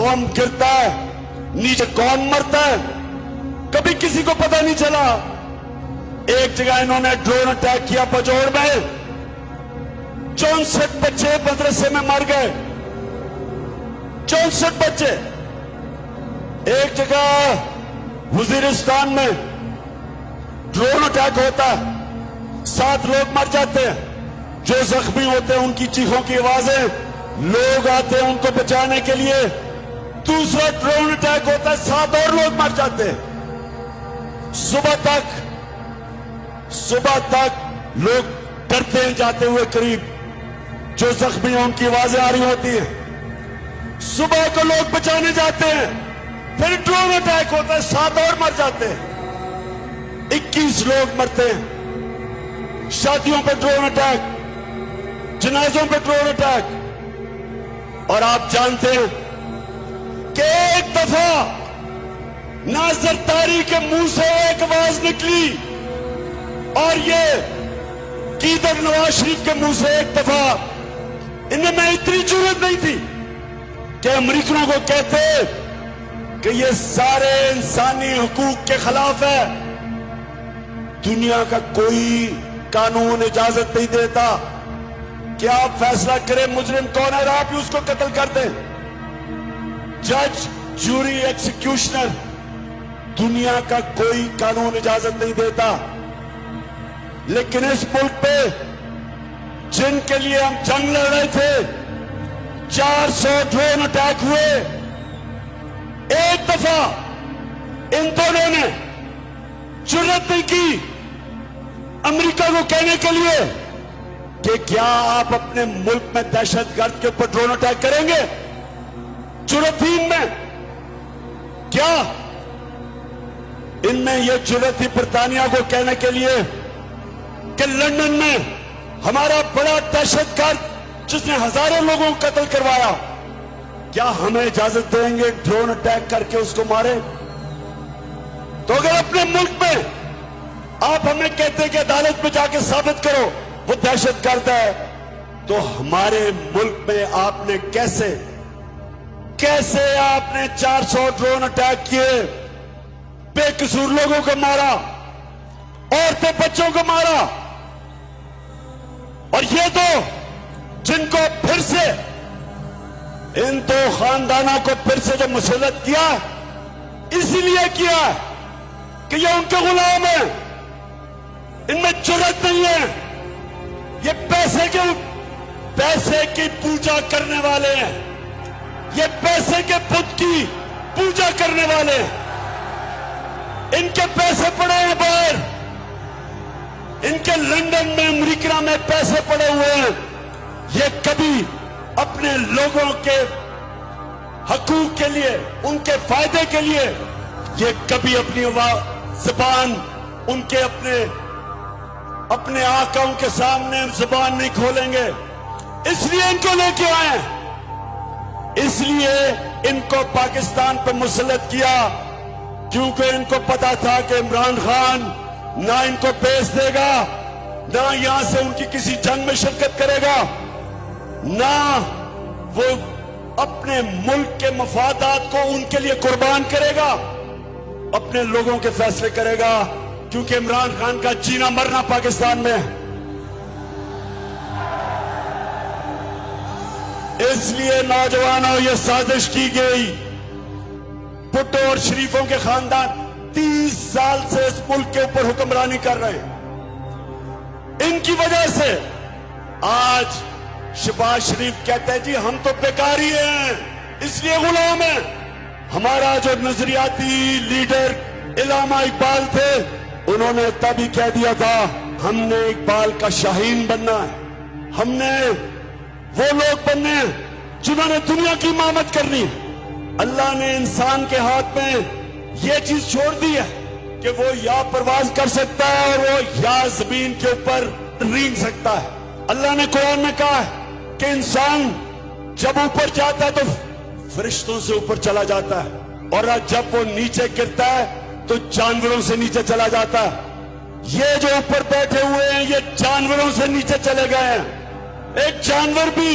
कौन गिरता है, नीचे कौन मरता है, कभी किसी को पता नहीं चला। एक जगह इन्होंने ड्रोन अटैक किया पजोड़ में, 64 बच्चे मदरसे में मर गए, 64 बच्चे। एक जगह वजीरिस्तान में ड्रोन अटैक होता है, 7 लोग मर जाते हैं। जो जख्मी होते हैं उनकी चीखों की आवाजें, लोग आते हैं उनको बचाने के लिए। दूसरा ड्रोन अटैक होता है, 7 और लोग मर जाते हैं। सुबह तक लोग डरते हैं जाते हुए करीब, जो जख्मी हैं उनकी आवाजें आ रही होती हैं। सुबह को लोग बचाने जाते हैं, फिर ड्रोन अटैक होता है, 7 और मर जाते हैं। 21 लोग मरते हैं। शादियों पे ड्रोन अटैक, जनाजों पे ड्रोन अटैक। और आप जानते हैं कि एक दफा नाज़र तारी के मुंह से एक आवाज निकली, और ये कीदर नवाज शरीफ के मुंह से एक दफा, इनमें इतनी जरूरत नहीं थी कि अमेरिकनों को कहते कि ये सारे इंसानी हुकूक के खिलाफ है। दुनिया का कोई कानून इजाजत नहीं देता कि आप फैसला करें मुजरिम कौन है, आप ही उसको कत्ल कर दें। जज, जूरी, एक्सिक्यूशनर, दुनिया का कोई कानून इजाजत नहीं देता। लेकिन इस मुल्क पे जिनके लिए हम जंग लड़ रहे थे, 400 ड्रोन अटैक हुए। एक दफा इन दोनों ने जुर्रत नहीं की अमेरिका को कहने के लिए कि क्या आप अपने मुल्क में दहशतगर्द के ऊपर ड्रोन अटैक करेंगे। जुर्रत थी इनमें क्या? इनमें यह जुर्रत थी बरतानिया को कहने के लिए कि लंदन में हमारा बड़ा दहशतगर्द जिसने हजारों लोगों को कत्ल करवाया, क्या हमें इजाजत देंगे ड्रोन अटैक करके उसको मारे? तो अगर अपने मुल्क में आप हमें कहते हैं कि अदालत में जाके साबित करो वो दहशतगर्द है, तो हमारे मुल्क में आपने कैसे आपने 400 ड्रोन अटैक किए, बेकसूर लोगों को मारा, औरतें बच्चों को मारा। और ये तो जिनको फिर से इन दो खानदानों को फिर से जो मुसल्लत किया, इसीलिए किया कि ये उनके गुलाम है, इनमें जुर्रत नहीं है। ये पैसे की पूजा करने वाले हैं, ये पैसे के बुत की पूजा करने वाले हैं। इनके पैसे पड़े हैं बाहर, इनके लंदन में, अमेरिका में पैसे पड़े हुए हैं। ये कभी अपने लोगों के हकूक के लिए, उनके फायदे के लिए, ये कभी अपनी जुबान उनके अपने आकाओं के सामने जुबान नहीं खोलेंगे। इसलिए इनको लेके आए, इसलिए इनको पाकिस्तान पर मुसल्लत किया, क्योंकि इनको पता था कि इमरान खान ना इनको पेश देगा, ना यहां से उनकी किसी जंग में शिरकत करेगा, ना वो अपने मुल्क के मफादात को उनके लिए कुर्बान करेगा, अपने लोगों के फैसले करेगा। क्योंकि इमरान खान का जीना मरना पाकिस्तान में है। इसलिए नौजवानों, ये साजिश की गई। भुट्टो और शरीफों के खानदान 30 साल से इस मुल्क के ऊपर हुक्मरानी कर रहे हैं। इनकी वजह से आज शहबाज शरीफ कहते हैं जी हम तो बेकारी हैं, इसलिए गुलाम हैं। हमारा जो नजरियाती लीडर इलामा इकबाल थे, उन्होंने तभी कह दिया था हमने इकबाल का शाहीन बनना है, हमने वो लोग बनने हैं जिन्होंने दुनिया की इमामत करनी है। अल्लाह ने इंसान के हाथ में ये चीज छोड़ दी है कि वो या परवाज कर सकता है और वो या जमीन के ऊपर रेंग सकता है। अल्लाह ने कुरान में कहा है कि इंसान जब ऊपर जाता है तो फरिश्तों से ऊपर चला जाता है, और जब वो नीचे गिरता है तो जानवरों से नीचे चला जाता है। ये जो ऊपर बैठे हुए हैं ये जानवरों से नीचे चले गए हैं। एक जानवर भी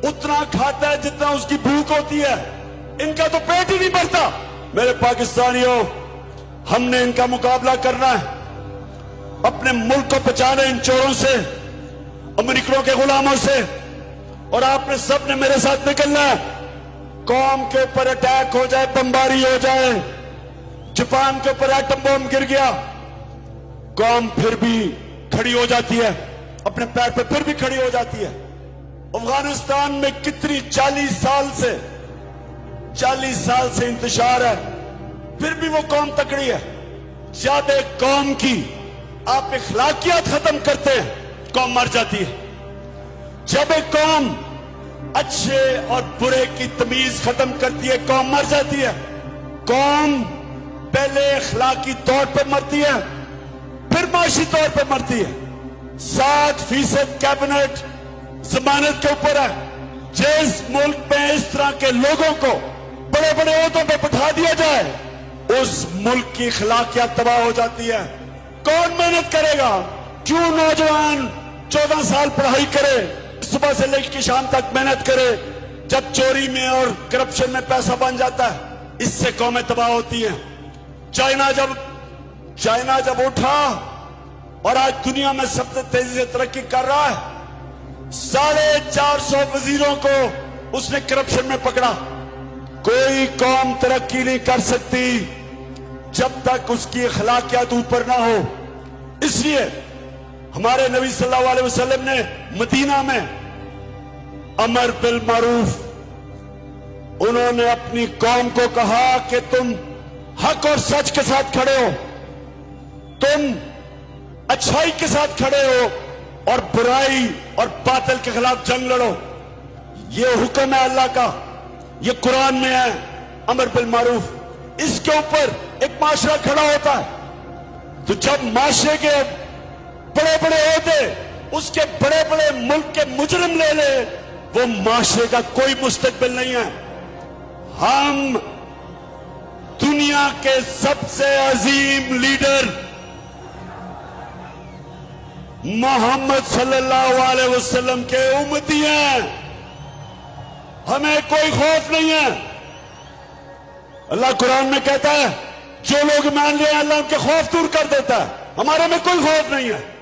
उतना खाता है जितना उसकी भूख होती है, इनका तो पेट ही नहीं भरता। मेरे पाकिस्तानियों, हमने इनका मुकाबला करना है, अपने मुल्क को बचाना इन चोरों से, अमेरिकनों के गुलामों से। और आपने सबने मेरे साथ निकलना है। कौम के ऊपर अटैक हो जाए, बमबारी हो जाए, जापान के ऊपर एटम बम गिर गया, कौम फिर भी खड़ी हो जाती है, अपने पैर पे फिर भी खड़ी हो जाती है। अफगानिस्तान में कितनी 40 साल से इंतशार है, फिर भी वो कौम तकड़ी है। जब एक कौम की आप इखलाकियात खत्म करते हैं, कौम मर जाती है। जब एक कौम अच्छे और बुरे की तमीज खत्म करती है, कौम मर जाती है। कौम पहले इखलाकी तौर पर मरती है, फिर माशी तौर पर मरती है। 7% कैबिनेट जमानत के ऊपर है। जिस मुल्क में इस तरह के लोगों को बड़े बड़े ओहदों पे बिठा दिया जाए, उस मुल्क की इखलाकियात तबाह हो जाती है। कौन मेहनत करेगा? क्यों नौजवान 14 साल पढ़ाई करे, सुबह से लेकर शाम तक मेहनत करे, जब चोरी में और करप्शन में पैसा बन जाता है, इससे कौमें तबाह होती हैं। चाइना जब उठा और आज दुनिया में सबसे तेजी से तरक्की कर रहा है, 450 वजीरों को उसने करप्शन में पकड़ा। कोई कौम तरक्की नहीं कर सकती जब तक उसकी अखलाकियात ऊपर ना हो। इसलिए हमारे नबी सल्लल्लाहु अलैहि वसल्लम ने मदीना में अमर बिल मारूफ, उन्होंने अपनी कौम को कहा कि तुम हक और सच के साथ खड़े हो, तुम अच्छाई के साथ खड़े हो और बुराई और बातिल के खिलाफ जंग लड़ो। ये हुक्म है अल्लाह का, ये कुरान में है, अमर बिल मारूफ। इसके ऊपर एक माशरा खड़ा होता है, तो जब माशरे के बड़े बड़े ओहदे उसके बड़े बड़े मुल्क के मुजरिम ले ले, वो माशरे का कोई मुस्तकबिल नहीं है। हम दुनिया के सबसे अजीम लीडर मोहम्मद सल्लल्लाहु अलैहि वसल्लम के उम्मती हैं, हमें कोई खौफ नहीं है। अल्लाह कुरान में कहता है, जो लोग मान रहे हैं अल्लाह उनके खौफ दूर कर देता है, हमारे में कोई खौफ नहीं है।